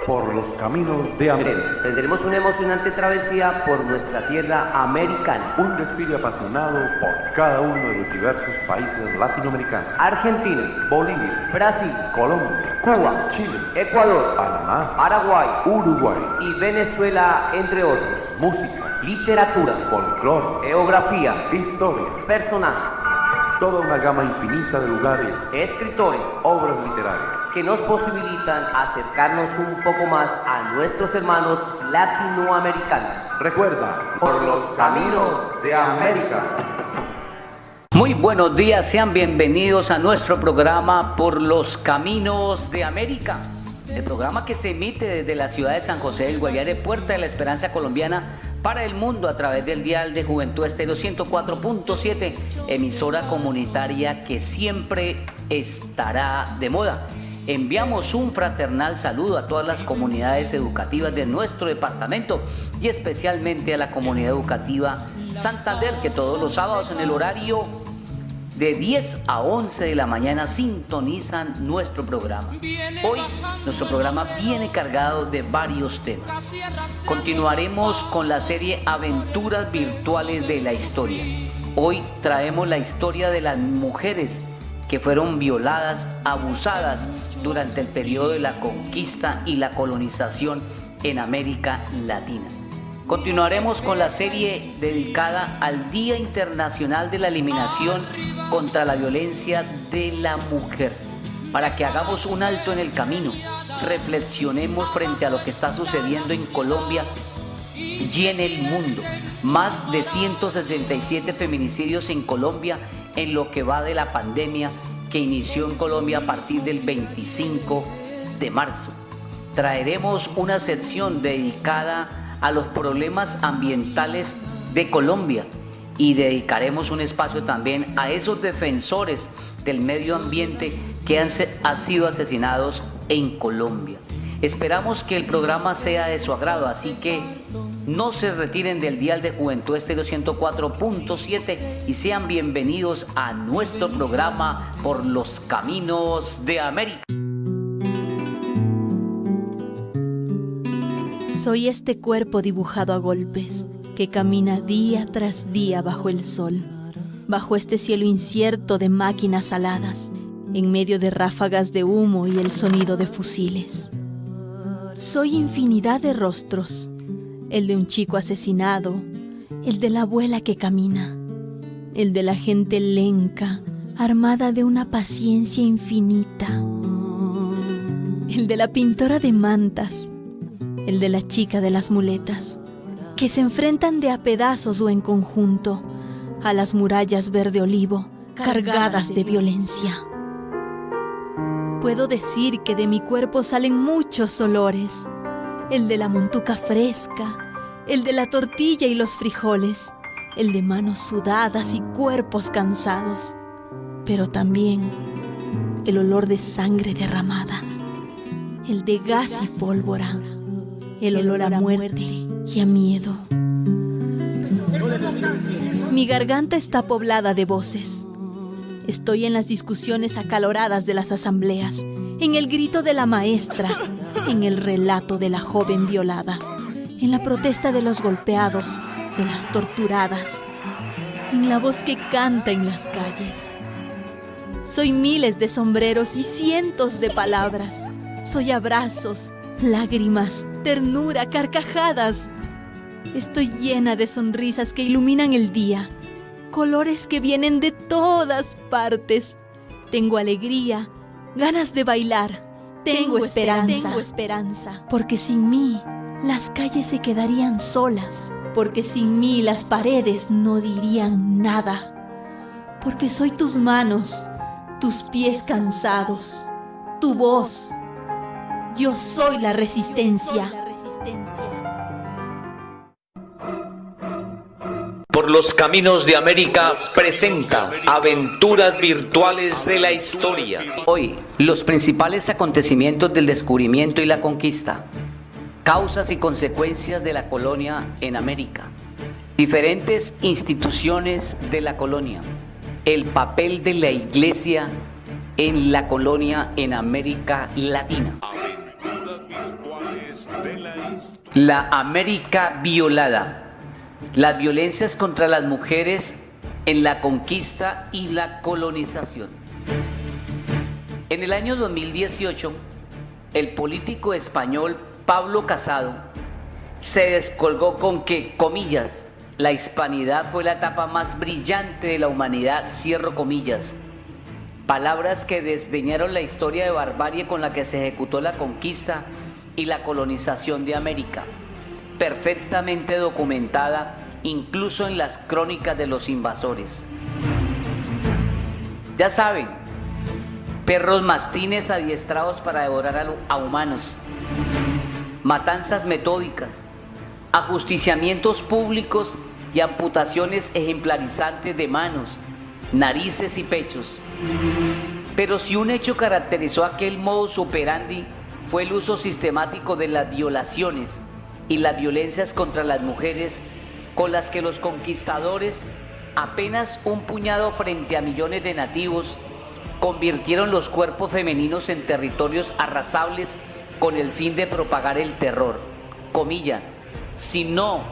por los caminos de América. Tendremos una emocionante travesía por nuestra tierra americana. Un desfile apasionado por cada uno de los diversos países latinoamericanos. Argentina, Bolivia, Brasil, Colombia, Cuba, Chile, Ecuador, Panamá, Paraguay, Uruguay y Venezuela, entre otros. música, Literatura, folclore, geografía, historias, personajes, toda una gama infinita de lugares, escritores, obras literarias, que nos posibilitan acercarnos un poco más a nuestros hermanos latinoamericanos. Recuerda, por los caminos de América. Muy buenos días, sean bienvenidos a nuestro programa Por los Caminos de América. El programa que se emite desde la ciudad de San José del Guaviare, Puerta de la Esperanza colombiana, para el mundo a través del dial de Juventud Estéreo 104.7, emisora comunitaria que siempre estará de moda. Enviamos un fraternal saludo a todas las comunidades educativas de nuestro departamento y especialmente a la comunidad educativa Santander, que todos los sábados en el horario de 10 a 11 de la mañana sintonizan nuestro programa. Hoy nuestro programa viene cargado de varios temas. Continuaremos con la serie Aventuras Virtuales de la Historia. Hoy traemos la historia de las mujeres que fueron violadas, abusadas durante el periodo de la conquista y la colonización en América Latina. Continuaremos con la serie dedicada al Día Internacional de la Eliminación contra la Violencia de la Mujer, para que hagamos un alto en el camino, reflexionemos frente a lo que está sucediendo en Colombia y en el mundo. Más de 167 feminicidios en Colombia en lo que va de la pandemia que inició en Colombia a partir del 25 de marzo. Traeremos una sección dedicada a los problemas ambientales de Colombia y dedicaremos un espacio también a esos defensores del medio ambiente que han sido asesinados en Colombia. Esperamos que el programa sea de su agrado, así que no se retiren del dial de Juventud Estéreo 104.7 y sean bienvenidos a nuestro programa Por los Caminos de América. Soy este cuerpo dibujado a golpes, que camina día tras día bajo el sol, bajo este cielo incierto de máquinas aladas, en medio de ráfagas de humo y el sonido de fusiles. Soy infinidad de rostros, el de un chico asesinado, el de la abuela que camina, el de la gente lenca, armada de una paciencia infinita, el de la pintora de mantas, el de la chica de las muletas, que se enfrentan de a pedazos o en conjunto a las murallas verde olivo cargadas de violencia. Puedo decir que de mi cuerpo salen muchos olores, el de la montuca fresca, el de la tortilla y los frijoles, el de manos sudadas y cuerpos cansados, pero también el olor de sangre derramada, el de gas y pólvora, el olor a muerte y a miedo. Mi garganta está poblada de voces. Estoy en las discusiones acaloradas de las asambleas, en el grito de la maestra, en el relato de la joven violada, en la protesta de los golpeados, de las torturadas, en la voz que canta en las calles. Soy miles de sombreros y cientos de palabras. Soy abrazos, lágrimas, ternura, carcajadas. Estoy llena de sonrisas que iluminan el día, colores que vienen de todas partes. Tengo alegría, ganas de bailar. Tengo esperanza. Porque sin mí, las calles se quedarían solas. Porque sin mí, las paredes no dirían nada. Porque soy tus manos, tus pies cansados, tu voz. Yo soy la resistencia. Por los Caminos de América presenta Aventuras Virtuales de la Historia. Hoy, los principales acontecimientos del descubrimiento y la conquista, causas y consecuencias de la colonia en América, diferentes instituciones de la colonia, el papel de la Iglesia en la colonia en América Latina. La América violada. Las violencias contra las mujeres en la conquista y la colonización. En el año 2018, el político español Pablo Casado se descolgó con que, comillas, la hispanidad fue la etapa más brillante de la humanidad, cierro comillas. Palabras que desdeñaron la historia de barbarie con la que se ejecutó la conquista y la colonización de América, perfectamente documentada incluso en las crónicas de los invasores. Ya saben, perros mastines adiestrados para devorar a humanos, matanzas metódicas, ajusticiamientos públicos y amputaciones ejemplarizantes de manos, narices y pechos. Pero si un hecho caracterizó aquel modus operandi fue el uso sistemático de las violaciones y las violencias contra las mujeres, con las que los conquistadores, apenas un puñado frente a millones de nativos, convirtieron los cuerpos femeninos en territorios arrasables con el fin de propagar el terror. Comilla, si no,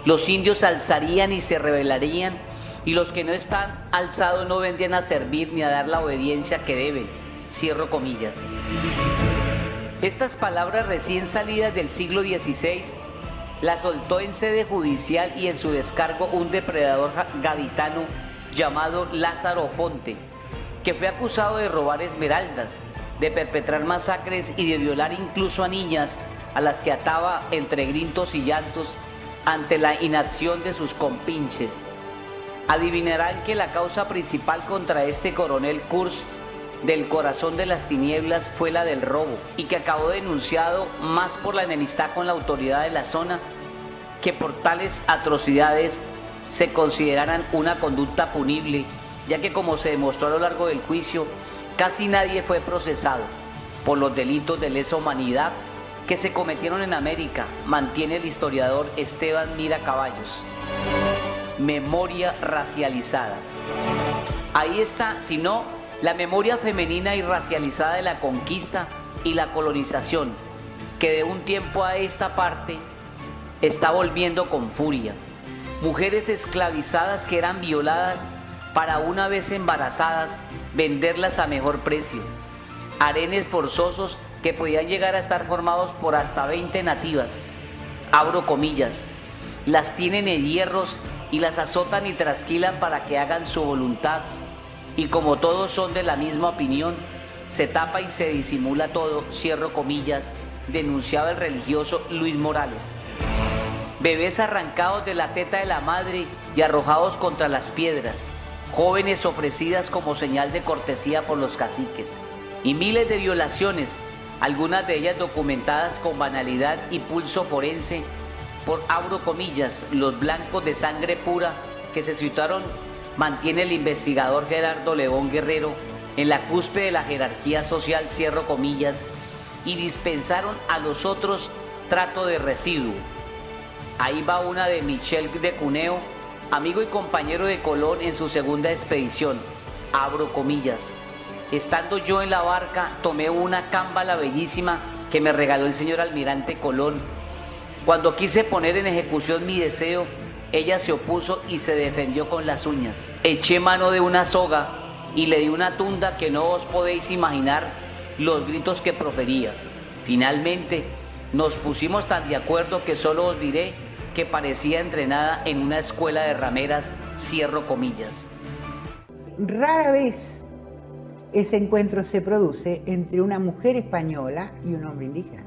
los indios alzarían y se rebelarían, y los que no están alzados no vendrían a servir ni a dar la obediencia que deben. Cierro comillas. Estas palabras recién salidas del siglo XVI las soltó en sede judicial y en su descargo un depredador gaditano llamado Lázaro Fonte, que fue acusado de robar esmeraldas, de perpetrar masacres y de violar incluso a niñas a las que ataba entre gritos y llantos ante la inacción de sus compinches. Adivinarán que la causa principal contra este coronel Kurz del corazón de las tinieblas fue la del robo, y que acabó denunciado más por la enemistad con la autoridad de la zona que por tales atrocidades se consideraran una conducta punible, ya que, como se demostró a lo largo del juicio, casi nadie fue procesado por los delitos de lesa humanidad que se cometieron en América, mantiene el historiador Esteban Mira Caballos. Memoria racializada. Ahí está, si no, la memoria femenina y racializada de la conquista y la colonización, que de un tiempo a esta parte está volviendo con furia. Mujeres esclavizadas que eran violadas para, una vez embarazadas, venderlas a mejor precio. Harenes forzosos que podían llegar a estar formados por hasta 20 nativas. Abro comillas. Las tienen en hierros y las azotan y trasquilan para que hagan su voluntad. Y como todos son de la misma opinión, se tapa y se disimula todo, cierro comillas, denunciaba el religioso Luis Morales. Bebés arrancados de la teta de la madre y arrojados contra las piedras, jóvenes ofrecidas como señal de cortesía por los caciques, y miles de violaciones, algunas de ellas documentadas con banalidad y pulso forense por, abro comillas, los blancos de sangre pura que se situaron, mantiene el investigador Gerardo León Guerrero, en la cúspide de la jerarquía social, cierro comillas, y dispensaron a los otros trato de residuo. Ahí va una de Michel de Cuneo, amigo y compañero de Colón en su segunda expedición, abro comillas. Estando yo en la barca, tomé una cámbala bellísima que me regaló el señor almirante Colón. Cuando quise poner en ejecución mi deseo, ella se opuso y se defendió con las uñas. Eché mano de una soga y le di una tunda que no os podéis imaginar los gritos que profería. Finalmente, nos pusimos tan de acuerdo que solo os diré que parecía entrenada en una escuela de rameras, cierro comillas. Rara vez ese encuentro se produce entre una mujer española y un hombre indígena,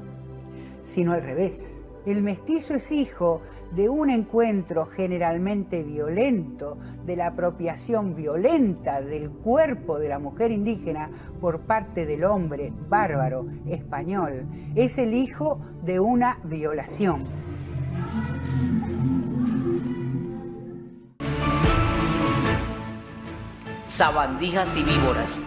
sino al revés. El mestizo es hijo de un encuentro generalmente violento, de la apropiación violenta del cuerpo de la mujer indígena por parte del hombre bárbaro español. Es el hijo de una violación. Sabandijas y víboras.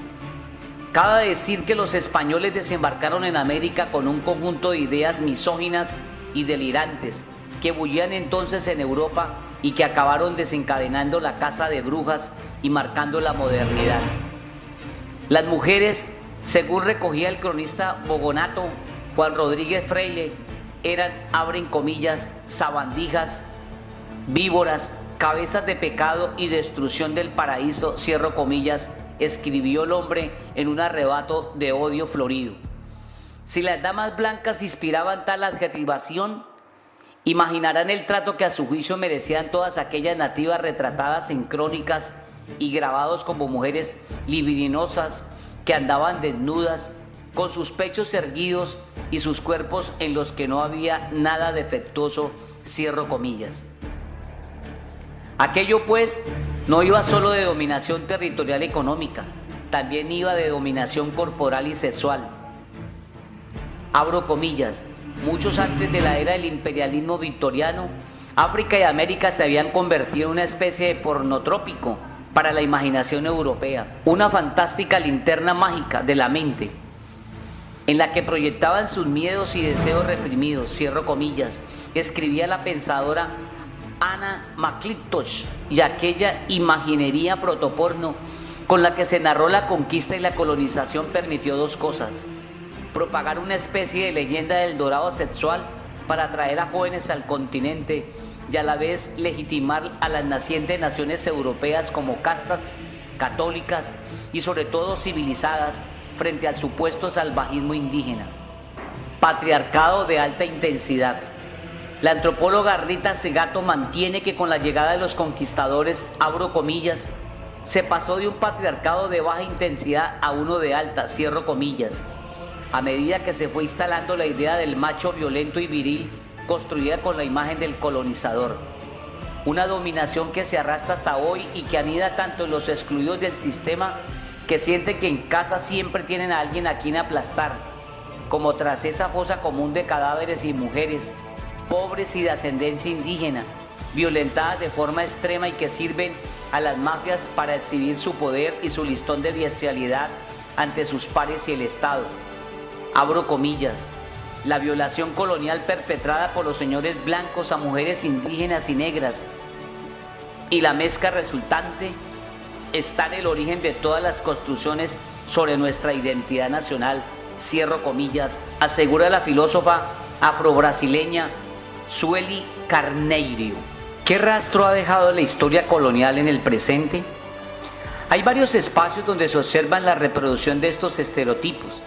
Cabe decir que los españoles desembarcaron en América con un conjunto de ideas misóginas y delirantes que bullían entonces en Europa y que acabaron desencadenando la caza de brujas y marcando la modernidad. Las mujeres, según recogía el cronista bogonato Juan Rodríguez Freire, eran, abren comillas, sabandijas, víboras, cabezas de pecado y destrucción del paraíso, cierro comillas, escribió el hombre en un arrebato de odio florido. Si las damas blancas inspiraban tal adjetivación, imaginarán el trato que a su juicio merecían todas aquellas nativas retratadas en crónicas y grabados como mujeres libidinosas que andaban desnudas, con sus pechos erguidos y sus cuerpos en los que no había nada defectuoso, cierro comillas. Aquello pues no iba solo de dominación territorial económica, también iba de dominación corporal y sexual. Abro comillas, muchos antes de la era del imperialismo victoriano, África y América se habían convertido en una especie de pornotrópico para la imaginación europea, una fantástica linterna mágica de la mente, en la que proyectaban sus miedos y deseos reprimidos, cierro comillas, escribía la pensadora Anna McClintock, y aquella imaginería protoporno con la que se narró la conquista y la colonización permitió dos cosas: propagar una especie de leyenda del dorado sexual para atraer a jóvenes al continente y a la vez legitimar a las nacientes naciones europeas como castas, católicas y sobre todo civilizadas frente al supuesto salvajismo indígena. Patriarcado de alta intensidad. La antropóloga Rita Segato mantiene que con la llegada de los conquistadores, abro comillas, se pasó de un patriarcado de baja intensidad a uno de alta, cierro comillas, a medida que se fue instalando la idea del macho violento y viril construida con la imagen del colonizador. Una dominación que se arrastra hasta hoy y que anida tanto en los excluidos del sistema que sienten que en casa siempre tienen a alguien a quien aplastar, como tras esa fosa común de cadáveres y mujeres, pobres y de ascendencia indígena, violentadas de forma extrema y que sirven a las mafias para exhibir su poder y su listón de bestialidad ante sus pares y el Estado. Abro comillas, la violación colonial perpetrada por los señores blancos a mujeres indígenas y negras y la mezcla resultante está en el origen de todas las construcciones sobre nuestra identidad nacional, cierro comillas, asegura la filósofa afrobrasileña Sueli Carneiro. ¿Qué rastro ha dejado la historia colonial en el presente? Hay varios espacios donde se observan la reproducción de estos estereotipos.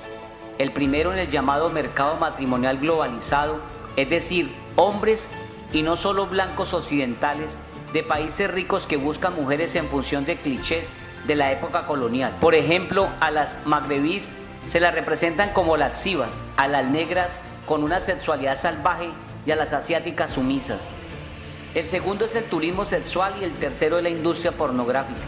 El primero en el llamado mercado matrimonial globalizado, es decir, hombres y no solo blancos occidentales de países ricos que buscan mujeres en función de clichés de la época colonial. Por ejemplo, a las magrebíes se las representan como lascivas, a las negras con una sexualidad salvaje y a las asiáticas sumisas. El segundo es el turismo sexual y el tercero es la industria pornográfica.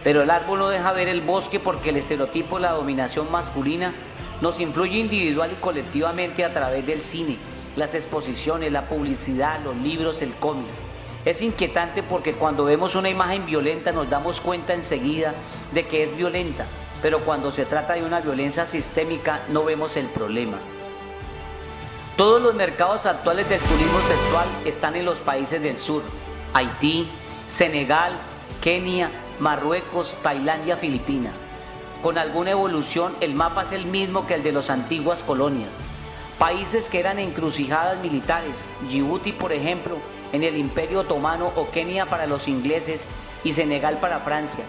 Pero el árbol no deja ver el bosque porque el estereotipo de la dominación masculina nos influye individual y colectivamente a través del cine, las exposiciones, la publicidad, los libros, el cómic. Es inquietante porque cuando vemos una imagen violenta nos damos cuenta enseguida de que es violenta, pero cuando se trata de una violencia sistémica no vemos el problema. Todos los mercados actuales del turismo sexual están en los países del sur: Haití, Senegal, Kenia, Marruecos, Tailandia, Filipinas. Con alguna evolución, el mapa es el mismo que el de las antiguas colonias. Países que eran encrucijadas militares, Djibouti por ejemplo, en el Imperio Otomano, o Kenia para los ingleses y Senegal para Francia.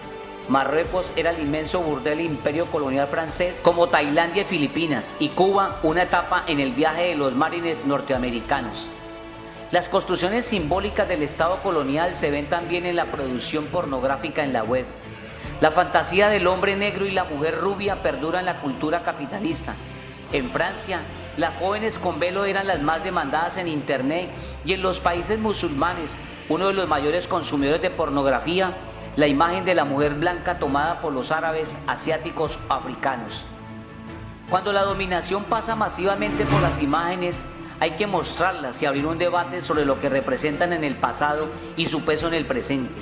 Marruecos era el inmenso burdel imperio colonial francés, como Tailandia y Filipinas, y Cuba una etapa en el viaje de los marines norteamericanos. Las construcciones simbólicas del Estado colonial se ven también en la producción pornográfica en la web. La fantasía del hombre negro y la mujer rubia perdura en la cultura capitalista. En Francia, las jóvenes con velo eran las más demandadas en internet, y en los países musulmanes, uno de los mayores consumidores de pornografía, la imagen de la mujer blanca tomada por los árabes, asiáticos o africanos. Cuando la dominación pasa masivamente por las imágenes, hay que mostrarlas y abrir un debate sobre lo que representan en el pasado y su peso en el presente.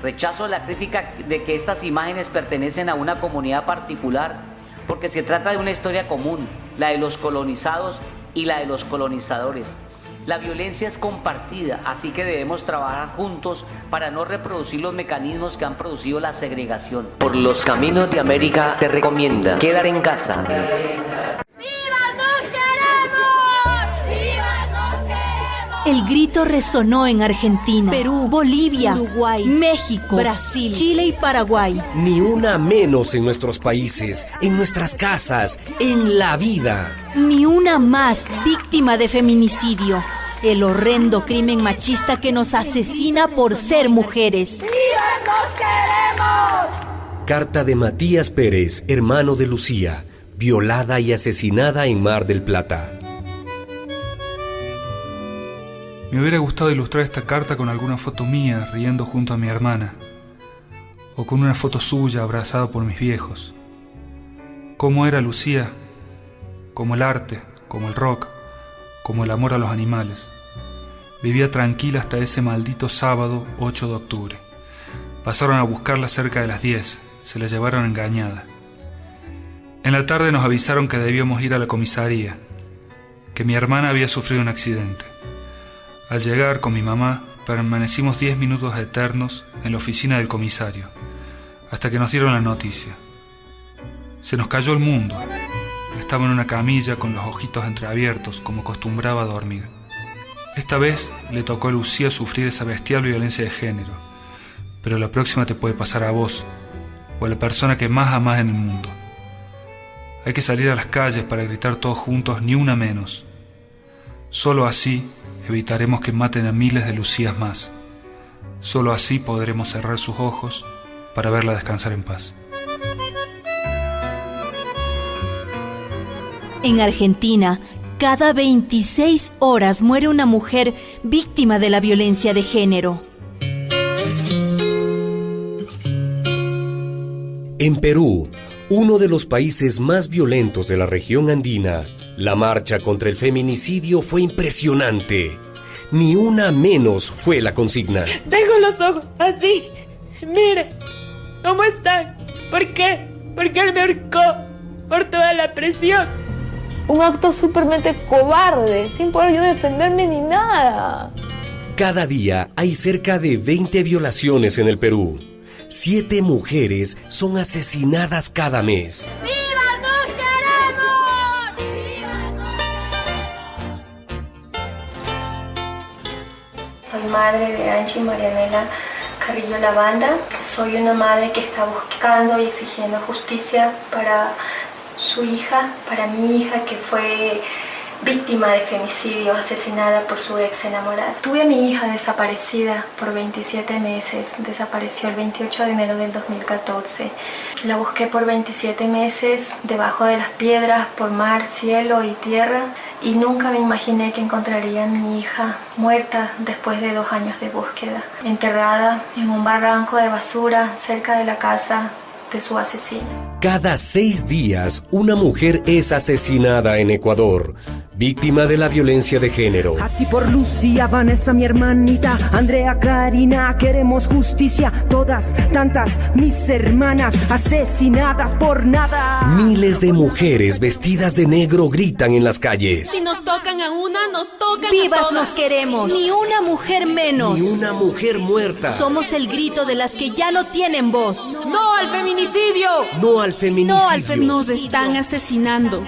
Rechazo la crítica de que estas imágenes pertenecen a una comunidad particular, porque se trata de una historia común, la de los colonizados y la de los colonizadores. La violencia es compartida, así que debemos trabajar juntos para no reproducir los mecanismos que han producido la segregación. Por los caminos de América te recomienda quedar en casa. ¡Viva, nos queremos! ¡Viva! El grito resonó en Argentina, Perú, Bolivia, Uruguay, México, Brasil, Chile y Paraguay. Ni una menos en nuestros países, en nuestras casas, en la vida. Ni una más víctima de feminicidio, el horrendo crimen machista que nos asesina por ser mujeres. ¡Vivas nos queremos! Carta de Matías Pérez, hermano de Lucía, violada y asesinada en Mar del Plata. Me hubiera gustado ilustrar esta carta con alguna foto mía riendo junto a mi hermana, o con una foto suya abrazada por mis viejos. ¿Cómo era Lucía? Como el arte, como el rock, como el amor a los animales. Vivía tranquila hasta ese maldito sábado 8 de octubre. Pasaron a buscarla cerca de las 10, se la llevaron engañada. En la tarde nos avisaron que debíamos ir a la comisaría, que mi hermana había sufrido un accidente. Al llegar con mi mamá, permanecimos 10 minutos eternos en la oficina del comisario, hasta que nos dieron la noticia. Se nos cayó el mundo. Estaba en una camilla con los ojitos entreabiertos, como acostumbraba a dormir. Esta vez le tocó a Lucía sufrir esa bestial violencia de género, pero la próxima te puede pasar a vos, o a la persona que más amás en el mundo. Hay que salir a las calles para gritar todos juntos, ni una menos. Solo así evitaremos que maten a miles de Lucías más. Solo así podremos cerrar sus ojos para verla descansar en paz. En Argentina, cada 26 horas muere una mujer víctima de la violencia de género. En Perú, uno de los países más violentos de la región andina, la marcha contra el feminicidio fue impresionante. Ni una menos fue la consigna. Tengo los ojos así. Mire, ¿cómo están? ¿Por qué? Porque él me ahorcó por toda la presión. Un acto súpermente cobarde, sin poder yo defenderme ni nada. Cada día hay cerca de 20 violaciones en el Perú. 7 mujeres son asesinadas cada mes. ¡Vivas nos queremos! ¡Vivas nos... Soy madre de Angie Marianela Carrillo Lavanda. Soy una madre que está buscando y exigiendo justicia para su hija, para mi hija que fue víctima de femicidio, asesinada por su ex enamorado. Tuve a mi hija desaparecida por 27 meses, desapareció el 28 de enero del 2014. La busqué por 27 meses debajo de las piedras, por mar, cielo y tierra, y nunca me imaginé que encontraría a mi hija muerta después de 2 años de búsqueda, enterrada en un barranco de basura cerca de la casa de su asesino. Cada 6 días, una mujer es asesinada en Ecuador, víctima de la violencia de género. Así por Lucía, Vanessa, mi hermanita, Andrea, Karina, queremos justicia. Todas, tantas, mis hermanas, asesinadas por nada. Miles de mujeres vestidas de negro gritan en las calles. Si nos tocan a una, nos tocan ¡Vivas a todas! nos queremos! ¡Ni una mujer menos! Ni una mujer muerta. Somos el grito de las que ya no tienen voz. ¡No al feminicidio! No al feminicidio. No al feminicidio. Nos están asesinando.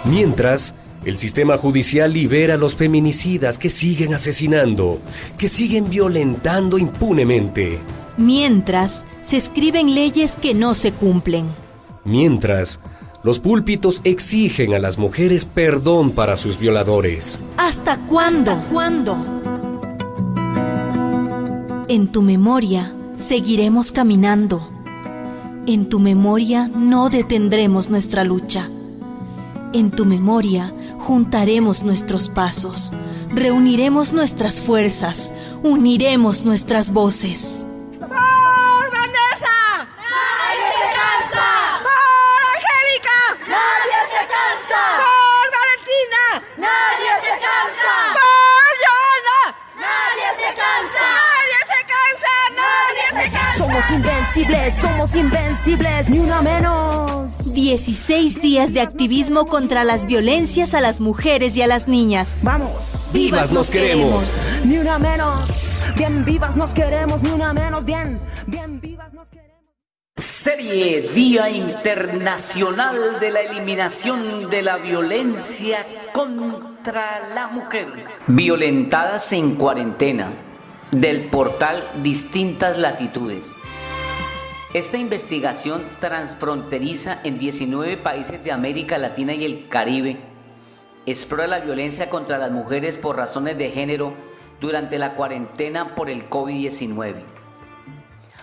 Mientras, el sistema judicial libera a los feminicidas que siguen asesinando, que siguen violentando impunemente. Mientras, se escriben leyes que no se cumplen. Mientras, los púlpitos exigen a las mujeres perdón para sus violadores. ¿Hasta cuándo? ¿Hasta cuándo? En tu memoria seguiremos caminando. En tu memoria no detendremos nuestra lucha. En tu memoria juntaremos nuestros pasos, reuniremos nuestras fuerzas, uniremos nuestras voces. ¡Por Vanessa! ¡Nadie se cansa! ¡Por Angélica! ¡Nadie se cansa! ¡Por Valentina! ¡Nadie se cansa! ¡Por Joana! ¡Nadie se cansa! ¡Nadie se cansa! ¡Nadie se cansa! Somos invencibles, ni una menos. 16 días de activismo contra las violencias a las mujeres y a las niñas. ¡Vamos! ¡Vivas nos queremos! Ni una menos. Bien vivas nos queremos, ni una menos. Bien vivas nos queremos. Serie Día Internacional de la Eliminación de la Violencia contra la Mujer. Violentadas en cuarentena, del portal Distintas Latitudes. Esta investigación transfronteriza en 19 países de América Latina y el Caribe explora la violencia contra las mujeres por razones de género durante la cuarentena por el COVID-19.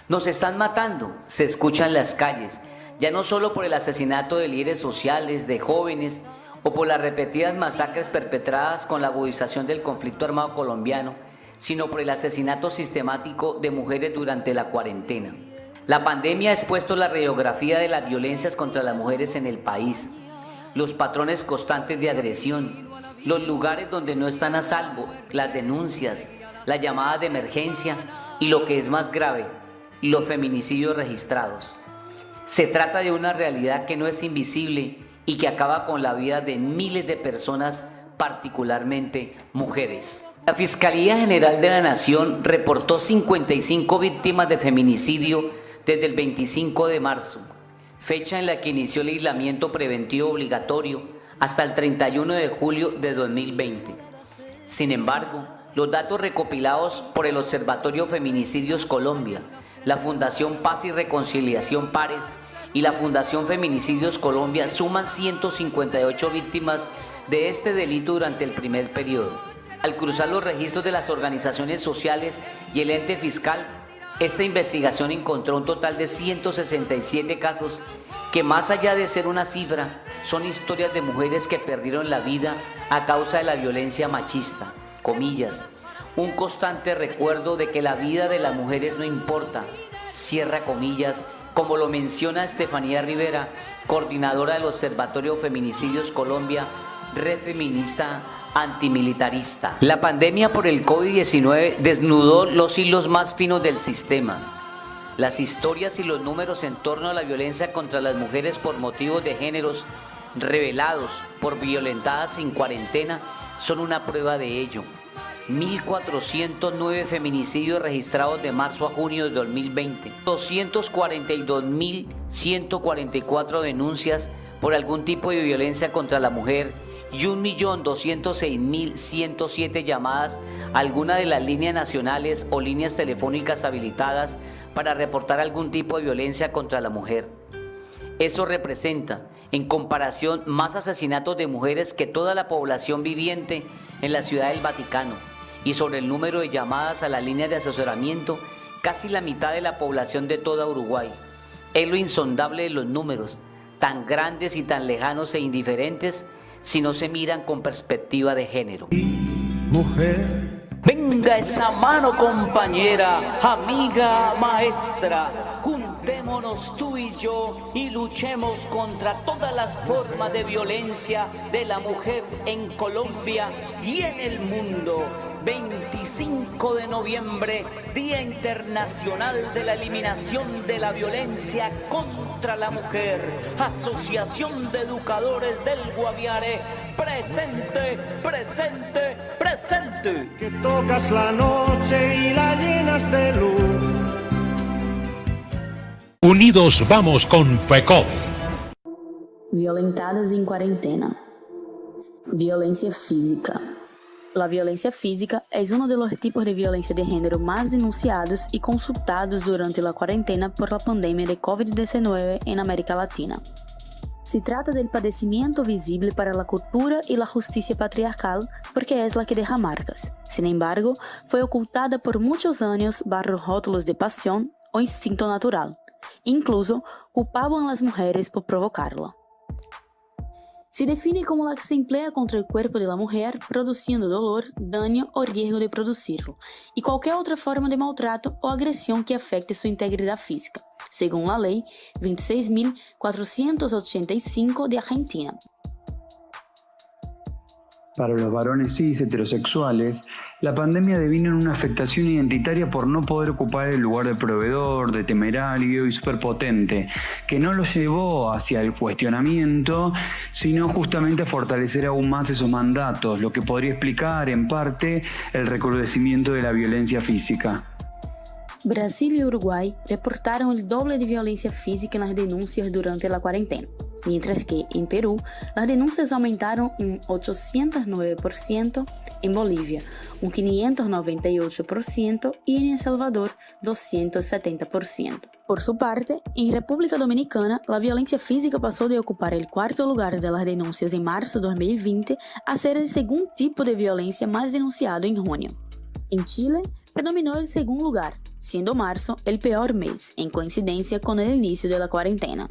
Nos están matando, se escucha en las calles, ya no solo por el asesinato de líderes sociales, de jóvenes, o por las repetidas masacres perpetradas con la agudización del conflicto armado colombiano, sino por el asesinato sistemático de mujeres durante la cuarentena. La pandemia ha expuesto la radiografía de las violencias contra las mujeres en el país, los patrones constantes de agresión, los lugares donde no están a salvo, las denuncias, las llamadas de emergencia y lo que es más grave, los feminicidios registrados. Se trata de una realidad que no es invisible y que acaba con la vida de miles de personas, particularmente mujeres. La Fiscalía General de la Nación reportó 55 víctimas de feminicidio desde el 25 de marzo, fecha en la que inició el aislamiento preventivo obligatorio hasta el 31 de julio de 2020. Sin embargo, los datos recopilados por el Observatorio Feminicidios Colombia, la Fundación Paz y Reconciliación Pares y la Fundación Feminicidios Colombia suman 158 víctimas de este delito durante el primer periodo. Al cruzar los registros de las organizaciones sociales y el ente fiscal, esta investigación encontró un total de 167 casos que, más allá de ser una cifra, son historias de mujeres que perdieron la vida a causa de la violencia machista, comillas, un constante recuerdo de que la vida de las mujeres no importa, cierra comillas, como lo menciona Estefanía Rivera, coordinadora del Observatorio Feminicidios Colombia, red feminista antimilitarista. La pandemia por el COVID-19 desnudó los hilos más finos del sistema. Las historias y los números en torno a la violencia contra las mujeres por motivos de géneros revelados por violentadas en cuarentena son una prueba de ello. 1.409 feminicidios registrados de marzo a junio de 2020, 242.144 denuncias por algún tipo de violencia contra la mujer y 1.206.107 llamadas a alguna de las líneas nacionales o líneas telefónicas habilitadas para reportar algún tipo de violencia contra la mujer. Eso representa, en comparación, más asesinatos de mujeres que toda la población viviente en la Ciudad del Vaticano, y sobre el número de llamadas a las líneas de asesoramiento, casi la mitad de la población de toda Uruguay. Es lo insondable de los números, tan grandes y tan lejanos e indiferentes, si no se miran con perspectiva de género. Mujer. Venga esa mano, compañera, amiga, maestra, juntémonos tú y yo y luchemos contra todas las formas de violencia de la mujer en Colombia y en el mundo. 25 de noviembre, Día Internacional de la Eliminación de la Violencia contra la Mujer. Asociación de Educadores del Guaviare, presente, presente, presente. Que tocas la noche y la llenas de luz. Unidos vamos con FECOD. Violentadas en cuarentena. Violencia física. La violencia física es uno de los tipos de violencia de género más denunciados y consultados durante la cuarentena por la pandemia de COVID-19 en América Latina. Se trata del padecimiento visible para la cultura y la justicia patriarcal porque es la que deja marcas. Sin embargo, fue ocultada por muchos años bajo rótulos de pasión o instinto natural. Incluso culpaban a las mujeres por provocarla. Se define como la que se emplea contra el cuerpo de la mujer, produciendo dolor, daño o riesgo de producirlo, y cualquier otra forma de maltrato o agresión que afecte su integridad física, según la Ley 26.485 de Argentina. Para los varones cis heterosexuales, la pandemia devino en una afectación identitaria por no poder ocupar el lugar de proveedor, de temerario y superpotente, que no los llevó hacia el cuestionamiento, sino justamente a fortalecer aún más esos mandatos, lo que podría explicar en parte el recrudecimiento de la violencia física. Brasil y Uruguay reportaron el doble de violencia física en las denuncias durante la cuarentena, mientras que en Perú las denuncias aumentaron un 809%, en Bolivia un 598% y en El Salvador 270%. Por su parte, en República Dominicana, la violencia física pasó de ocupar el cuarto lugar de las denuncias en marzo de 2020 a ser el segundo tipo de violencia más denunciado en junio. En Chile, predominó el segundo lugar, siendo marzo el peor mes, en coincidencia con el inicio de la cuarentena.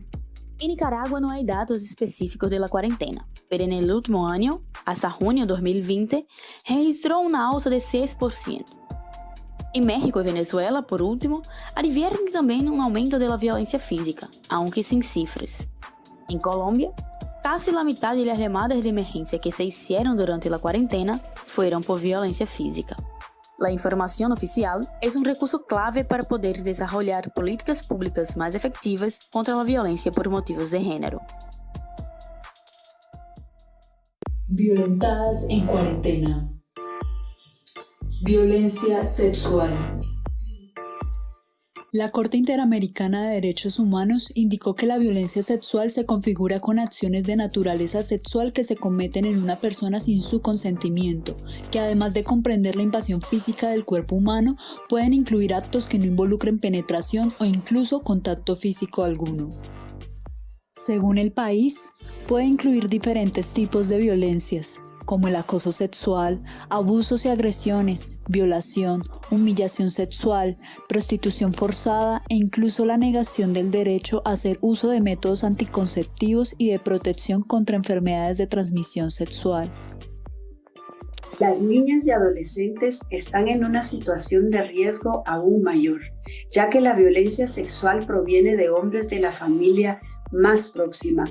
En Nicaragua no hay datos específicos de la cuarentena, pero en el último año, hasta junio de 2020, registró una alza de 6%. En México y Venezuela, por último, advierten también un aumento de la violencia física, aunque sin cifras. En Colombia, casi la mitad de las llamadas de emergencia que se hicieron durante la cuarentena fueron por violencia física. La información oficial es un recurso clave para poder desarrollar políticas públicas más efectivas contra la violencia por motivos de género. Violentadas en cuarentena. Violencia sexual. La Corte Interamericana de Derechos Humanos indicó que la violencia sexual se configura con acciones de naturaleza sexual que se cometen en una persona sin su consentimiento, que además de comprender la invasión física del cuerpo humano, pueden incluir actos que no involucren penetración o incluso contacto físico alguno. Según el país, puede incluir diferentes tipos de violencias, como el acoso sexual, abusos y agresiones, violación, humillación sexual, prostitución forzada e incluso la negación del derecho a hacer uso de métodos anticonceptivos y de protección contra enfermedades de transmisión sexual. Las niñas y adolescentes están en una situación de riesgo aún mayor, ya que la violencia sexual proviene de hombres de la familia más próxima.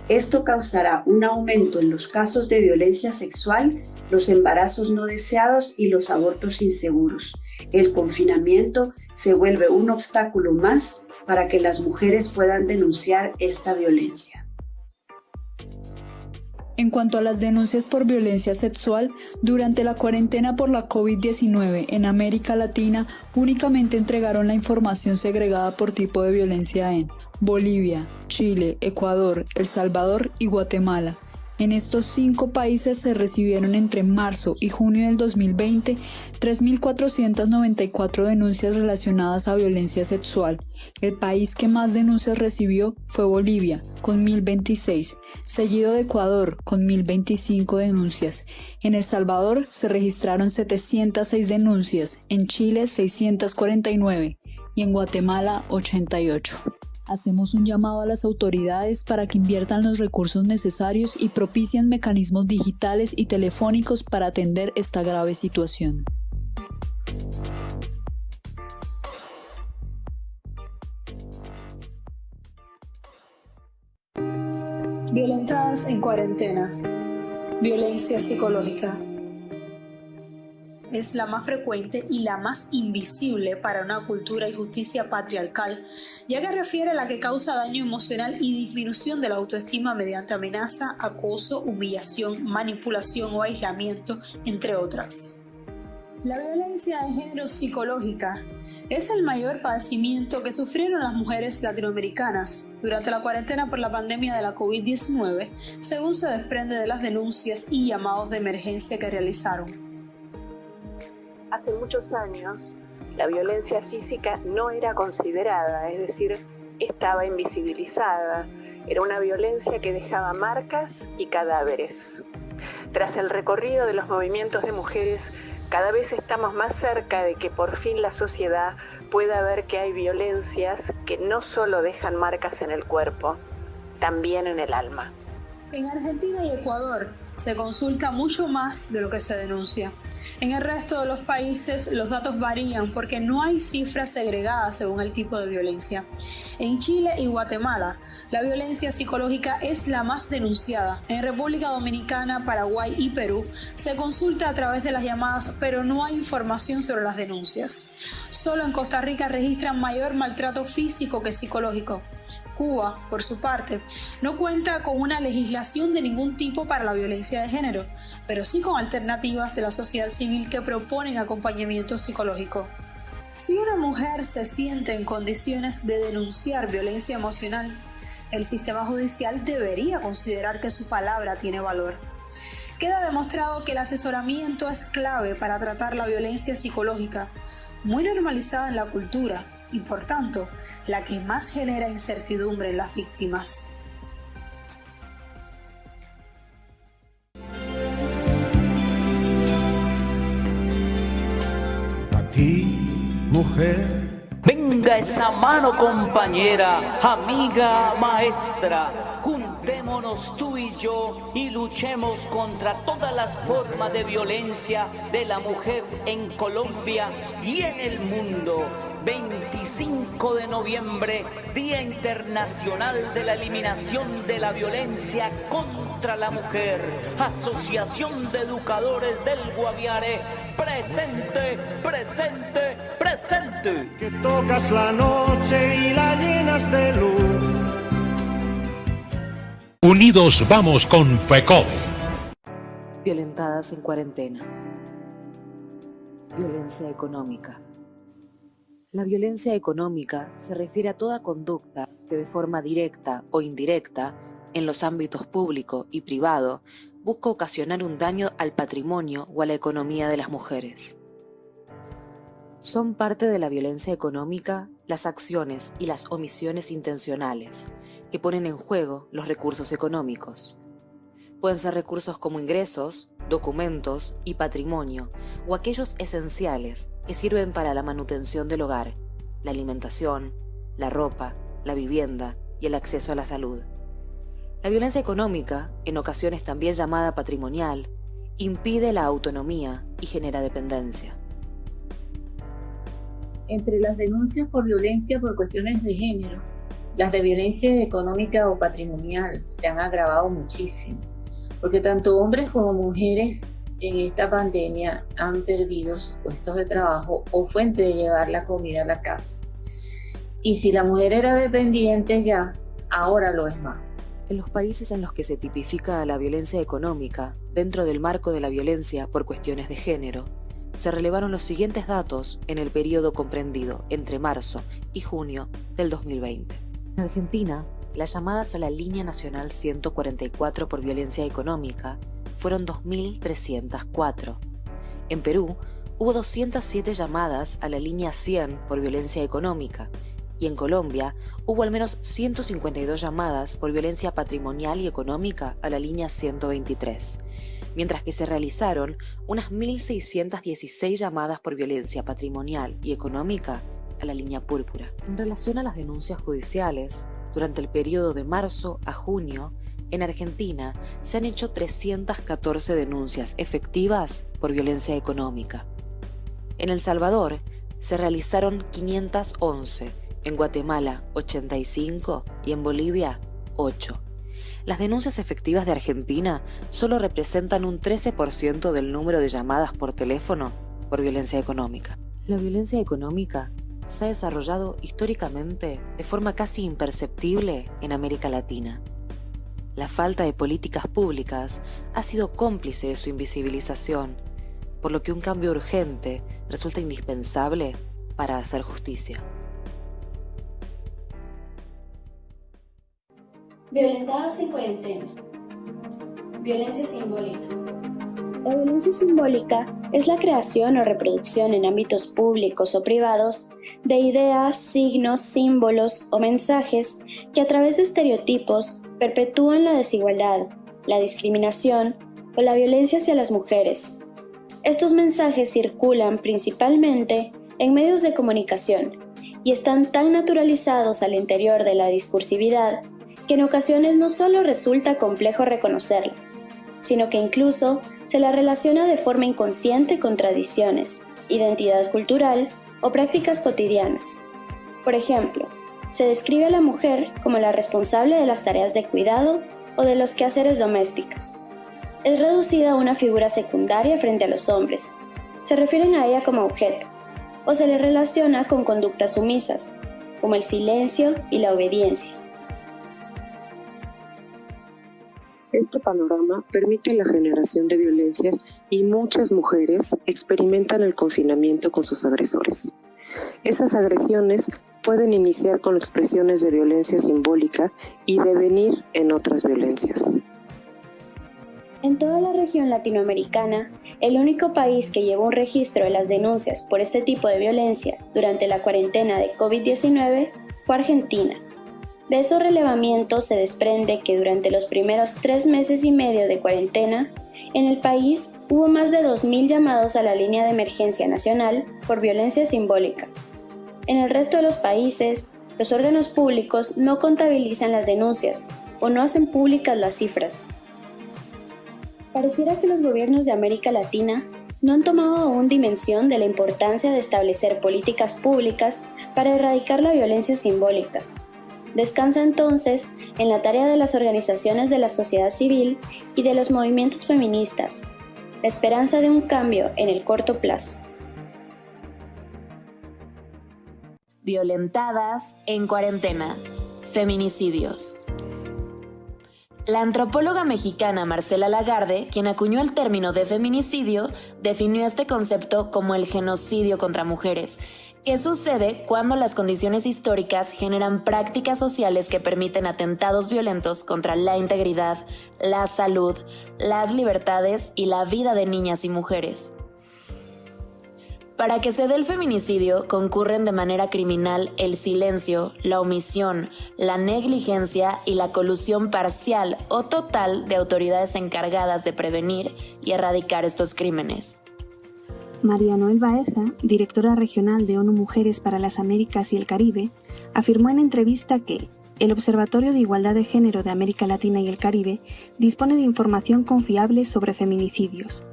Esto causará un aumento en los casos de violencia sexual, los embarazos no deseados y los abortos inseguros. El confinamiento se vuelve un obstáculo más para que las mujeres puedan denunciar esta violencia. En cuanto a las denuncias por violencia sexual, durante la cuarentena por la COVID-19 en América Latina únicamente entregaron la información segregada por tipo de violencia en Bolivia, Chile, Ecuador, El Salvador y Guatemala. En estos 5 países se recibieron entre marzo y junio del 2020 3.494 denuncias relacionadas a violencia sexual. El país que más denuncias recibió fue Bolivia, con 1.026, seguido de Ecuador, con 1.025 denuncias. En El Salvador se registraron 706 denuncias, en Chile 649 y en Guatemala 88. Hacemos un llamado a las autoridades para que inviertan los recursos necesarios y propicien mecanismos digitales y telefónicos para atender esta grave situación. Violentadas en cuarentena. Violencia psicológica. Es la más frecuente y la más invisible para una cultura y justicia patriarcal, ya que refiere a la que causa daño emocional y disminución de la autoestima mediante amenaza, acoso, humillación, manipulación o aislamiento, entre otras. La violencia de género psicológica es el mayor padecimiento que sufrieron las mujeres latinoamericanas durante la cuarentena por la pandemia de la COVID-19, según se desprende de las denuncias y llamados de emergencia que realizaron. Hace muchos años, la violencia física no era considerada, es decir, estaba invisibilizada. Era una violencia que dejaba marcas y cadáveres. Tras el recorrido de los movimientos de mujeres, cada vez estamos más cerca de que por fin la sociedad pueda ver que hay violencias que no solo dejan marcas en el cuerpo, también en el alma. En Argentina y Ecuador se consulta mucho más de lo que se denuncia. En el resto de los países los datos varían porque no hay cifras segregadas según el tipo de violencia. En Chile y Guatemala, la violencia psicológica es la más denunciada. En República Dominicana, Paraguay y Perú se consulta a través de las llamadas, pero no hay información sobre las denuncias. Solo en Costa Rica registran mayor maltrato físico que psicológico. Cuba, por su parte, no cuenta con una legislación de ningún tipo para la violencia de género, pero sí con alternativas de la sociedad civil que proponen acompañamiento psicológico. Si una mujer se siente en condiciones de denunciar violencia emocional, el sistema judicial debería considerar que su palabra tiene valor. Queda demostrado que el asesoramiento es clave para tratar la violencia psicológica, muy normalizada en la cultura y, por tanto, la que más genera incertidumbre en las víctimas. A ti, mujer. Venga esa mano compañera, amiga, maestra, juntémonos tú y yo y luchemos contra todas las formas de violencia de la mujer en Colombia y en el mundo. 25 de noviembre, Día Internacional de la Eliminación de la Violencia contra la Mujer. Asociación de Educadores del Guaviare, presente, presente, presente. Que tocas la noche y la llenas de luz. Unidos vamos con FECOD. Violentadas en cuarentena. Violencia económica. La violencia económica se refiere a toda conducta que de forma directa o indirecta, en los ámbitos público y privado, busca ocasionar un daño al patrimonio o a la economía de las mujeres. Son parte de la violencia económica las acciones y las omisiones intencionales que ponen en juego los recursos económicos. Pueden ser recursos como ingresos, documentos y patrimonio, o aquellos esenciales que sirven para la manutención del hogar, la alimentación, la ropa, la vivienda y el acceso a la salud. La violencia económica, en ocasiones también llamada patrimonial, impide la autonomía y genera dependencia. Entre las denuncias por violencia por cuestiones de género, las de violencia económica o patrimonial se han agravado muchísimo, porque tanto hombres como mujeres en esta pandemia han perdido sus puestos de trabajo o fuente de llevar la comida a la casa. Y si la mujer era dependiente ya, ahora lo es más. En los países en los que se tipifica la violencia económica, dentro del marco de la violencia por cuestiones de género, se relevaron los siguientes datos en el periodo comprendido entre marzo y junio del 2020. En Argentina, las llamadas a la Línea Nacional 144 por violencia económica fueron 2.304. En Perú, hubo 207 llamadas a la Línea 100 por violencia económica, y en Colombia hubo al menos 152 llamadas por violencia patrimonial y económica a la Línea 123, mientras que se realizaron unas 1.616 llamadas por violencia patrimonial y económica a la Línea Púrpura. En relación a las denuncias judiciales, durante el periodo de marzo a junio, en Argentina se han hecho 314 denuncias efectivas por violencia económica. En El Salvador se realizaron 511, en Guatemala 85 y en Bolivia 8. Las denuncias efectivas de Argentina solo representan un 13% del número de llamadas por teléfono por violencia económica. La violencia económica se ha desarrollado históricamente de forma casi imperceptible en América Latina. La falta de políticas públicas ha sido cómplice de su invisibilización, por lo que un cambio urgente resulta indispensable para hacer justicia. Violentadas en cuarentena. Violencia simbólica. La violencia simbólica es la creación o reproducción en ámbitos públicos o privados de ideas, signos, símbolos o mensajes que a través de estereotipos perpetúan la desigualdad, la discriminación o la violencia hacia las mujeres. Estos mensajes circulan principalmente en medios de comunicación y están tan naturalizados al interior de la discursividad que en ocasiones no solo resulta complejo reconocerla, sino que incluso se la relaciona de forma inconsciente con tradiciones, identidad cultural o prácticas cotidianas. Por ejemplo, se describe a la mujer como la responsable de las tareas de cuidado o de los quehaceres domésticos. Es reducida a una figura secundaria frente a los hombres. Se refieren a ella como objeto, o se le relaciona con conductas sumisas, como el silencio y la obediencia. Este panorama permite la generación de violencias y muchas mujeres experimentan el confinamiento con sus agresores. Esas agresiones pueden iniciar con expresiones de violencia simbólica y devenir en otras violencias. En toda la región latinoamericana, el único país que llevó un registro de las denuncias por este tipo de violencia durante la cuarentena de COVID-19 fue Argentina. De esos relevamientos se desprende que durante los primeros 3 meses y medio de cuarentena, en el país hubo más de 2.000 llamados a la línea de emergencia nacional por violencia simbólica. En el resto de los países, los órganos públicos no contabilizan las denuncias o no hacen públicas las cifras. Pareciera que los gobiernos de América Latina no han tomado aún dimensión de la importancia de establecer políticas públicas para erradicar la violencia simbólica. Descansa entonces en la tarea de las organizaciones de la sociedad civil y de los movimientos feministas, la esperanza de un cambio en el corto plazo. Violentadas en cuarentena. Feminicidios. La antropóloga mexicana Marcela Lagarde, quien acuñó el término de feminicidio, definió este concepto como el genocidio contra mujeres, que sucede cuando las condiciones históricas generan prácticas sociales que permiten atentados violentos contra la integridad, la salud, las libertades y la vida de niñas y mujeres. Para que se dé el feminicidio, concurren de manera criminal el silencio, la omisión, la negligencia y la colusión parcial o total de autoridades encargadas de prevenir y erradicar estos crímenes. María Noel Baeza, directora regional de ONU Mujeres para las Américas y el Caribe, afirmó en entrevista que el Observatorio de Igualdad de Género de América Latina y el Caribe dispone de información confiable sobre feminicidios,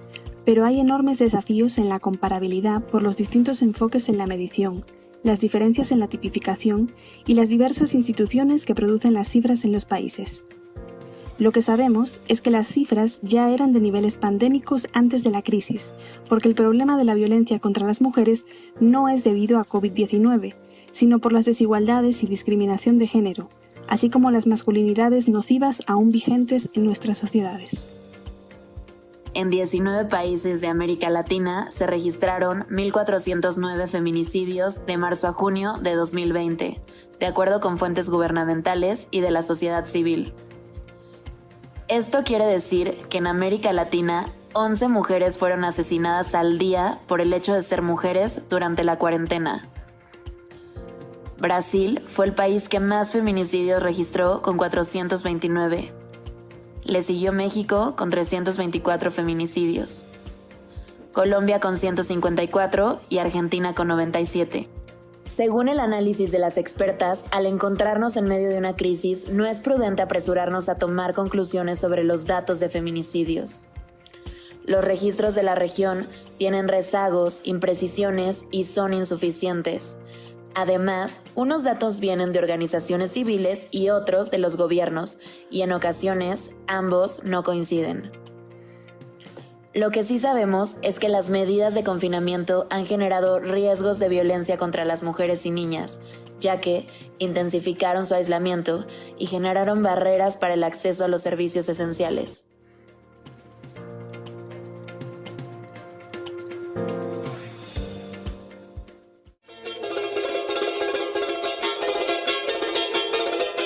pero hay enormes desafíos en la comparabilidad por los distintos enfoques en la medición, las diferencias en la tipificación y las diversas instituciones que producen las cifras en los países. Lo que sabemos es que las cifras ya eran de niveles pandémicos antes de la crisis, porque el problema de la violencia contra las mujeres no es debido a COVID-19, sino por las desigualdades y discriminación de género, así como las masculinidades nocivas aún vigentes en nuestras sociedades. En 19 países de América Latina se registraron 1.409 feminicidios de marzo a junio de 2020, de acuerdo con fuentes gubernamentales y de la sociedad civil. Esto quiere decir que en América Latina, 11 mujeres fueron asesinadas al día por el hecho de ser mujeres durante la cuarentena. Brasil fue el país que más feminicidios registró con 429. Le siguió México con 324 feminicidios, Colombia con 154 y Argentina con 97. Según el análisis de las expertas, al encontrarnos en medio de una crisis, no es prudente apresurarnos a tomar conclusiones sobre los datos de feminicidios. Los registros de la región tienen rezagos, imprecisiones y son insuficientes. Además, unos datos vienen de organizaciones civiles y otros de los gobiernos, y en ocasiones ambos no coinciden. Lo que sí sabemos es que las medidas de confinamiento han generado riesgos de violencia contra las mujeres y niñas, ya que intensificaron su aislamiento y generaron barreras para el acceso a los servicios esenciales.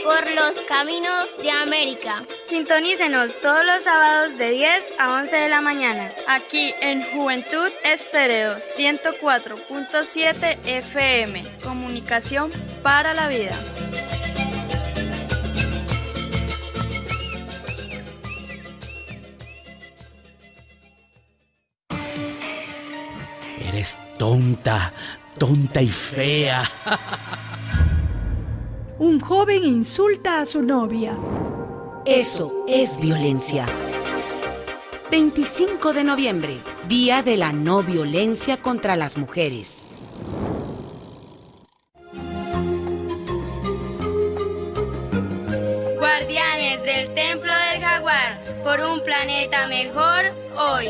Por los caminos de América. Sintonícenos todos los sábados de 10 a 11 de la mañana, aquí en Juventud Estéreo 104.7 FM. Comunicación para la vida. Eres tonta y fea. Un joven insulta a su novia. Eso es violencia. 25 de noviembre, Día de la No Violencia contra las Mujeres. Guardianes del Templo del Jaguar, por un planeta mejor hoy.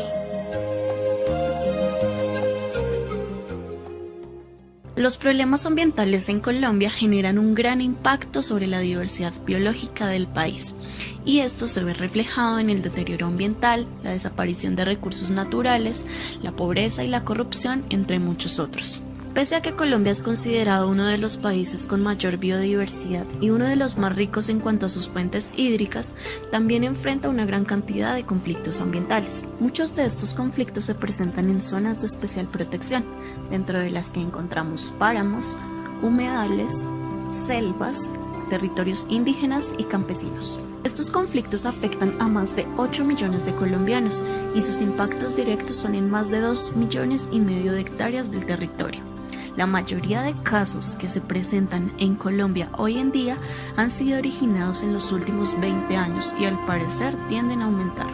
Los problemas ambientales en Colombia generan un gran impacto sobre la diversidad biológica del país, y esto se ve reflejado en el deterioro ambiental, la desaparición de recursos naturales, la pobreza y la corrupción, entre muchos otros. Pese a que Colombia es considerado uno de los países con mayor biodiversidad y uno de los más ricos en cuanto a sus fuentes hídricas, también enfrenta una gran cantidad de conflictos ambientales. Muchos de estos conflictos se presentan en zonas de especial protección, dentro de las que encontramos páramos, humedales, selvas, territorios indígenas y campesinos. Estos conflictos afectan a más de 8 millones de colombianos y sus impactos directos son en más de 2,5 millones de hectáreas del territorio. La mayoría de casos que se presentan en Colombia hoy en día han sido originados en los últimos 20 años y al parecer tienden a aumentar.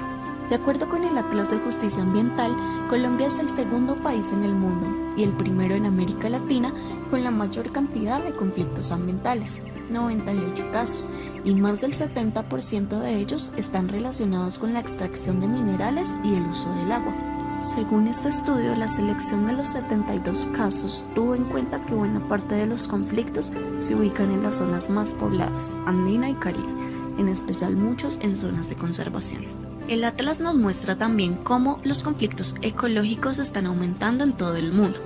De acuerdo con el Atlas de Justicia Ambiental, Colombia es el segundo país en el mundo y el primero en América Latina con la mayor cantidad de conflictos ambientales, 98 casos, y más del 70% de ellos están relacionados con la extracción de minerales y el uso del agua. Según este estudio, la selección de los 72 casos tuvo en cuenta que buena parte de los conflictos se ubican en las zonas más pobladas, Andina y Caribe, en especial muchos en zonas de conservación. El Atlas nos muestra también cómo los conflictos ecológicos están aumentando en todo el mundo.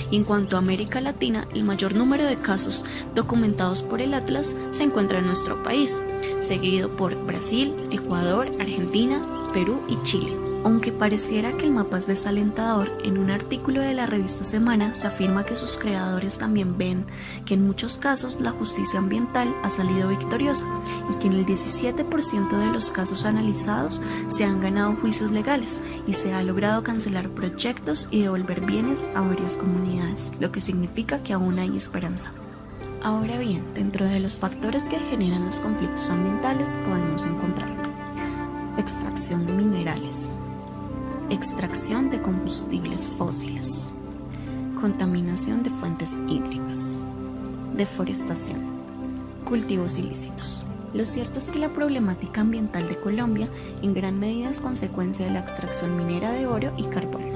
Y en cuanto a América Latina, el mayor número de casos documentados por el Atlas se encuentra en nuestro país, seguido por Brasil, Ecuador, Argentina, Perú y Chile. Aunque pareciera que el mapa es desalentador, en un artículo de la revista Semana se afirma que sus creadores también ven que en muchos casos la justicia ambiental ha salido victoriosa y que en el 17% de los casos analizados se han ganado juicios legales y se ha logrado cancelar proyectos y devolver bienes a varias comunidades, lo que significa que aún hay esperanza. Ahora bien, dentro de los factores que generan los conflictos ambientales podemos encontrar extracción de minerales, extracción de combustibles fósiles, contaminación de fuentes hídricas, deforestación, cultivos ilícitos. Lo cierto es que la problemática ambiental de Colombia en gran medida es consecuencia de la extracción minera de oro y carbón.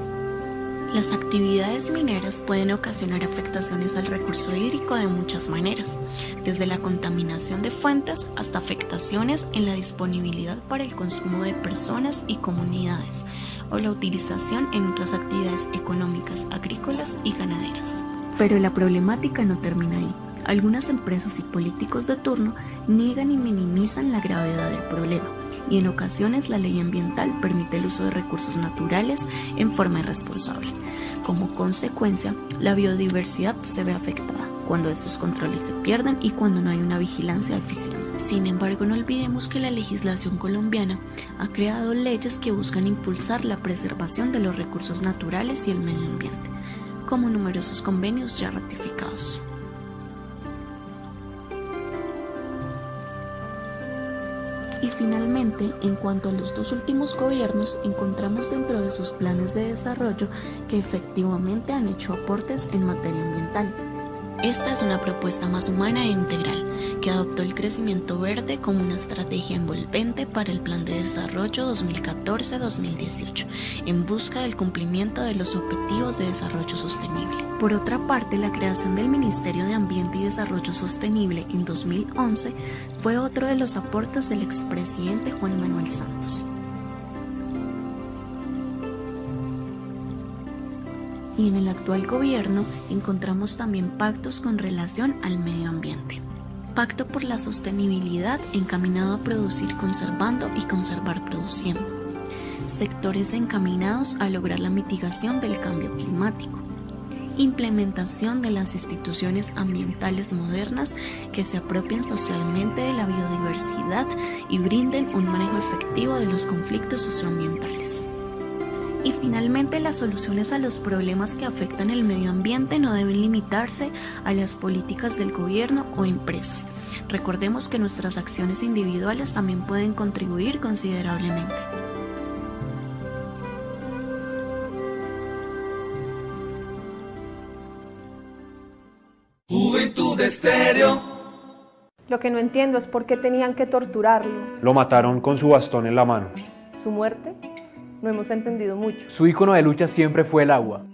Las actividades mineras pueden ocasionar afectaciones al recurso hídrico de muchas maneras, desde la contaminación de fuentes hasta afectaciones en la disponibilidad para el consumo de personas y comunidades, o la utilización en otras actividades económicas, agrícolas y ganaderas. Pero la problemática no termina ahí. Algunas empresas y políticos de turno niegan y minimizan la gravedad del problema, y en ocasiones la ley ambiental permite el uso de recursos naturales en forma irresponsable. Como consecuencia, la biodiversidad se ve afectada cuando estos controles se pierden y cuando no hay una vigilancia eficiente. Sin embargo, no olvidemos que la legislación colombiana ha creado leyes que buscan impulsar la preservación de los recursos naturales y el medio ambiente, como numerosos convenios ya ratificados. Y finalmente, en cuanto a los dos últimos gobiernos, encontramos dentro de sus planes de desarrollo que efectivamente han hecho aportes en materia ambiental. Esta es una propuesta más humana e integral, que adoptó el crecimiento verde como una estrategia envolvente para el Plan de Desarrollo 2014-2018, en busca del cumplimiento de los Objetivos de Desarrollo Sostenible. Por otra parte, la creación del Ministerio de Ambiente y Desarrollo Sostenible en 2011 fue otro de los aportes del expresidente Juan Manuel Santos. Y en el actual gobierno encontramos también pactos con relación al medio ambiente. Pacto por la sostenibilidad encaminado a producir conservando y conservar produciendo. Sectores encaminados a lograr la mitigación del cambio climático. Implementación de las instituciones ambientales modernas que se apropien socialmente de la biodiversidad y brinden un manejo efectivo de los conflictos socioambientales. Y finalmente, las soluciones a los problemas que afectan el medio ambiente no deben limitarse a las políticas del gobierno o empresas. Recordemos que nuestras acciones individuales también pueden contribuir considerablemente. Juventud Estéreo. Lo que no entiendo es por qué tenían que torturarlo. Lo mataron con su bastón en la mano. ¿Su muerte? No hemos entendido mucho. Su ícono de lucha siempre fue el agua.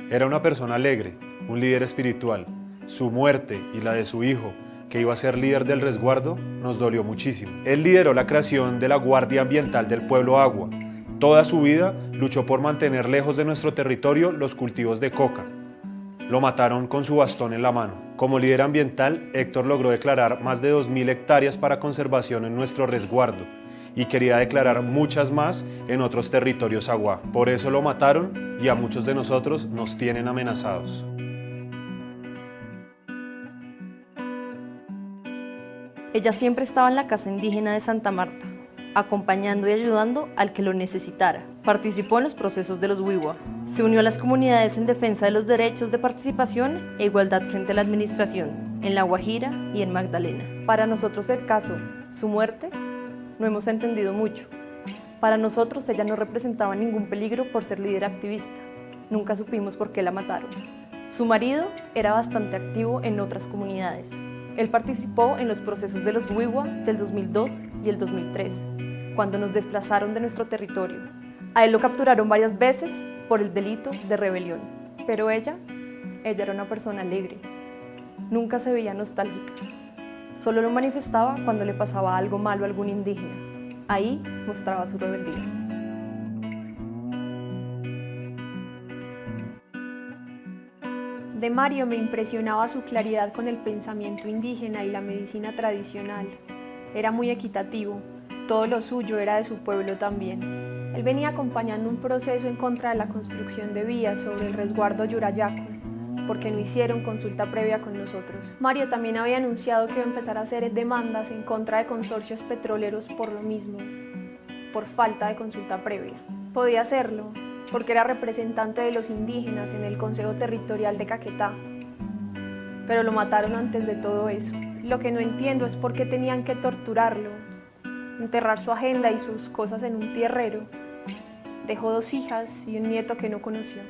Era una persona alegre, un líder espiritual. Su muerte y la de su hijo que iba a ser líder del resguardo, nos dolió muchísimo. Él lideró la creación de la Guardia Ambiental del Pueblo Agua. Toda su vida luchó por mantener lejos de nuestro territorio los cultivos de coca. Lo mataron con su bastón en la mano. Como líder ambiental, Héctor logró declarar más de 2.000 hectáreas para conservación en nuestro resguardo y quería declarar muchas más en otros territorios aguá. Por eso lo mataron y a muchos de nosotros nos tienen amenazados. Ella siempre estaba en la casa indígena de Santa Marta, acompañando y ayudando al que lo necesitara. Participó en los procesos de los Wiwa, se unió a las comunidades en defensa de los derechos de participación e igualdad frente a la administración, en La Guajira y en Magdalena. Para nosotros el caso, su muerte, no hemos entendido mucho. Para nosotros ella no representaba ningún peligro por ser líder activista. Nunca supimos por qué la mataron. Su marido era bastante activo en otras comunidades. Él participó en los procesos de los Wiwa del 2002 y el 2003, cuando nos desplazaron de nuestro territorio. A él lo capturaron varias veces por el delito de rebelión, pero ella era una persona alegre. Nunca se veía nostálgica. Solo lo manifestaba cuando le pasaba algo malo a algún indígena. Ahí mostraba su rebeldía. De Mario me impresionaba su claridad con el pensamiento indígena y la medicina tradicional. Era muy equitativo, todo lo suyo era de su pueblo también. Él venía acompañando un proceso en contra de la construcción de vías sobre el resguardo Yurayaco, porque no hicieron consulta previa con nosotros. Mario también había anunciado que iba a empezar a hacer demandas en contra de consorcios petroleros por lo mismo, por falta de consulta previa. Podía hacerlo, porque era representante de los indígenas en el Consejo Territorial de Caquetá. Pero lo mataron antes de todo eso. Lo que no entiendo es por qué tenían que torturarlo, enterrar su agenda y sus cosas en un tierrero. Dejó 2 hijas y un nieto que no conoció.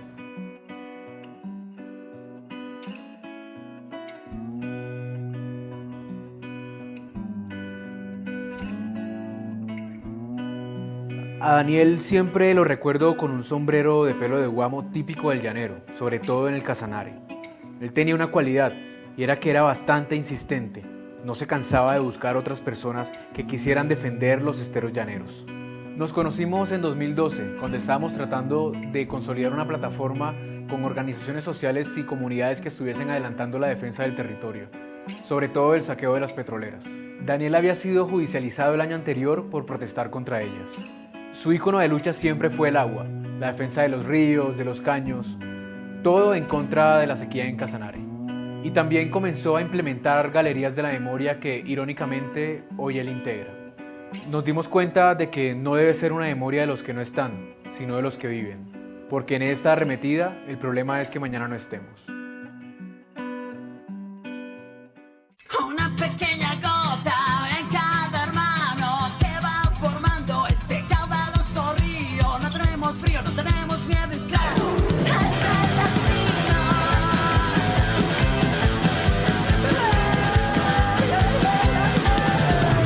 A Daniel siempre lo recuerdo con un sombrero de pelo de guamo típico del llanero, sobre todo en el Casanare. Él tenía una cualidad, y era que era bastante insistente. No se cansaba de buscar otras personas que quisieran defender los esteros llaneros. Nos conocimos en 2012, cuando estábamos tratando de consolidar una plataforma con organizaciones sociales y comunidades que estuviesen adelantando la defensa del territorio, sobre todo el saqueo de las petroleras. Daniel había sido judicializado el año anterior por protestar contra ellas. Su ícono de lucha siempre fue el agua, la defensa de los ríos, de los caños, todo en contra de la sequía en Casanare. Y también comenzó a implementar galerías de la memoria que, irónicamente, hoy él integra. Nos dimos cuenta de que no debe ser una memoria de los que no están, sino de los que viven, porque en esta arremetida el problema es que mañana no estemos. Una pequeña gota en cada hermano que va formando este caudaloso río. No tenemos frío, no tenemos miedo y claro, es el destino.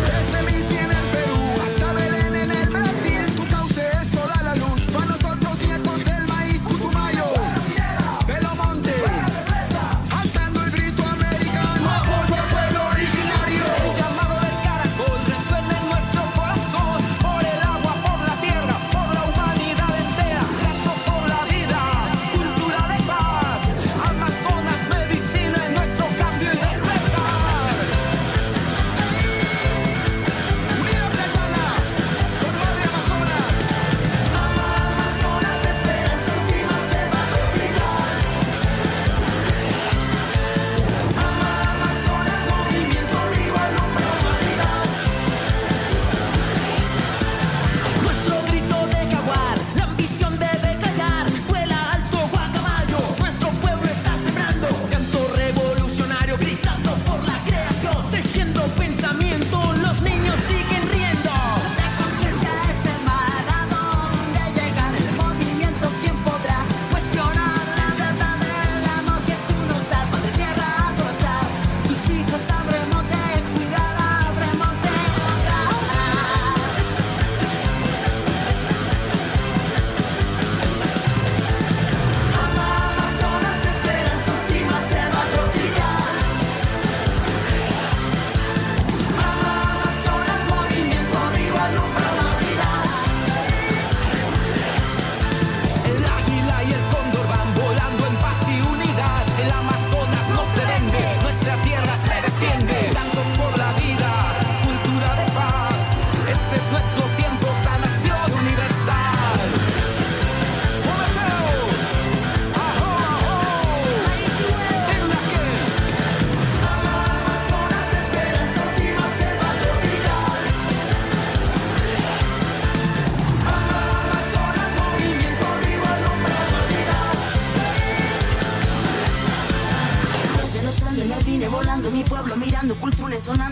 Desde Misty en el Perú hasta Belén en el Brasil, tu cauce es toda la luz. Para nosotros nietos del maíz putumayo, Belo Monte.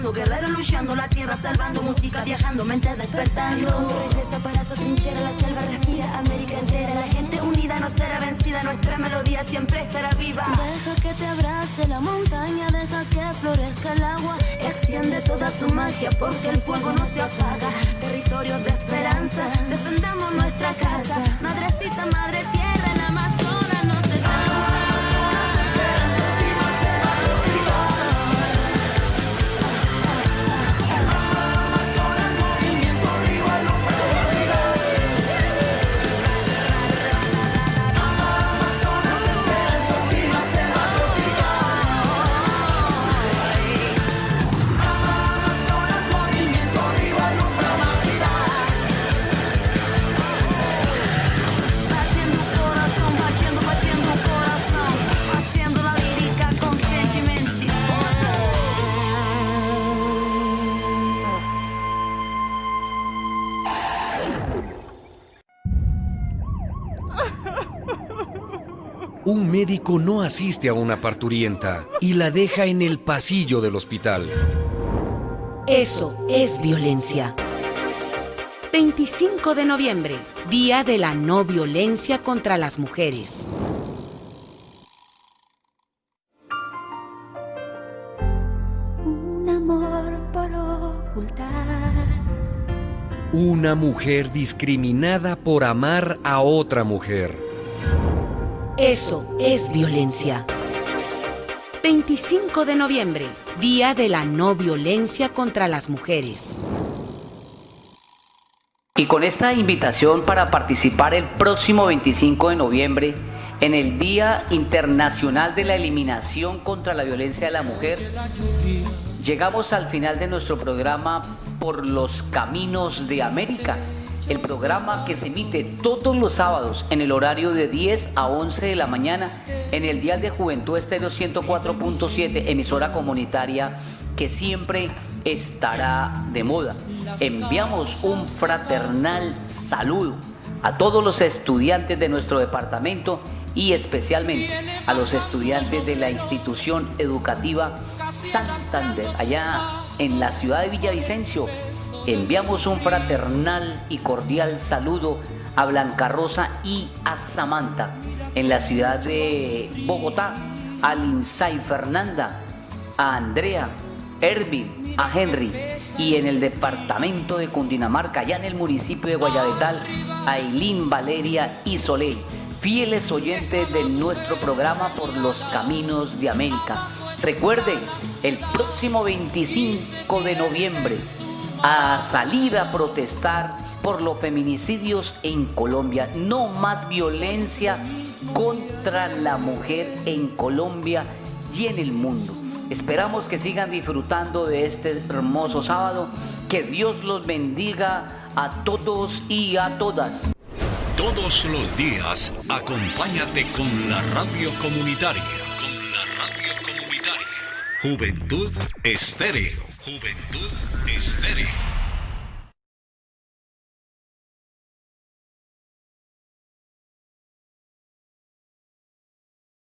cantando, guerreros luchando, la tierra salvando, música viajando, mente despertando. El mundo regresa para su trinchera, la selva respira, América entera, la gente unida no será vencida, nuestra melodía siempre estará viva. Deja que te abrace la montaña, deja que florezca el agua, extiende toda su magia porque el fuego no se apaga. Territorios de esperanza, defendamos nuestra casa, madrecita, madre tierra, en Amazonas no se da. Un médico no asiste a una parturienta y la deja en el pasillo del hospital. Eso es violencia. 25 de noviembre, Día de la No Violencia contra las Mujeres. Un amor por ocultar. Una mujer discriminada por amar a otra mujer. Eso es violencia. 25 de noviembre, Día de la No Violencia contra las Mujeres. Y con esta invitación para participar el próximo 25 de noviembre en el Día Internacional de la Eliminación contra la Violencia de la Mujer, llegamos al final de nuestro programa Por los Caminos de América, el programa que se emite todos los sábados en el horario de 10 a 11 de la mañana en el dial de Juventud Estéreo 104.7, emisora comunitaria que siempre estará de moda. Enviamos un fraternal saludo a todos los estudiantes de nuestro departamento y especialmente a los estudiantes de la institución educativa Santander, allá en la ciudad de Villavicencio. Enviamos un fraternal y cordial saludo a Blanca Rosa y a Samantha en la ciudad de Bogotá, a Lindsay Fernanda, a Andrea, Ervin, a Henry, y en el departamento de Cundinamarca, allá en el municipio de Guayabetal, a Eileen, Valeria y Soleil, fieles oyentes de nuestro programa Por los Caminos de América. Recuerden, el próximo 25 de noviembre, a salir a protestar por los feminicidios en Colombia. No más violencia contra la mujer en Colombia y en el mundo. Esperamos que sigan disfrutando de este hermoso sábado. Que Dios los bendiga a todos y a todas. Todos los días, acompáñate con la radio comunitaria. Juventud Estéreo. Juventud Estéreo.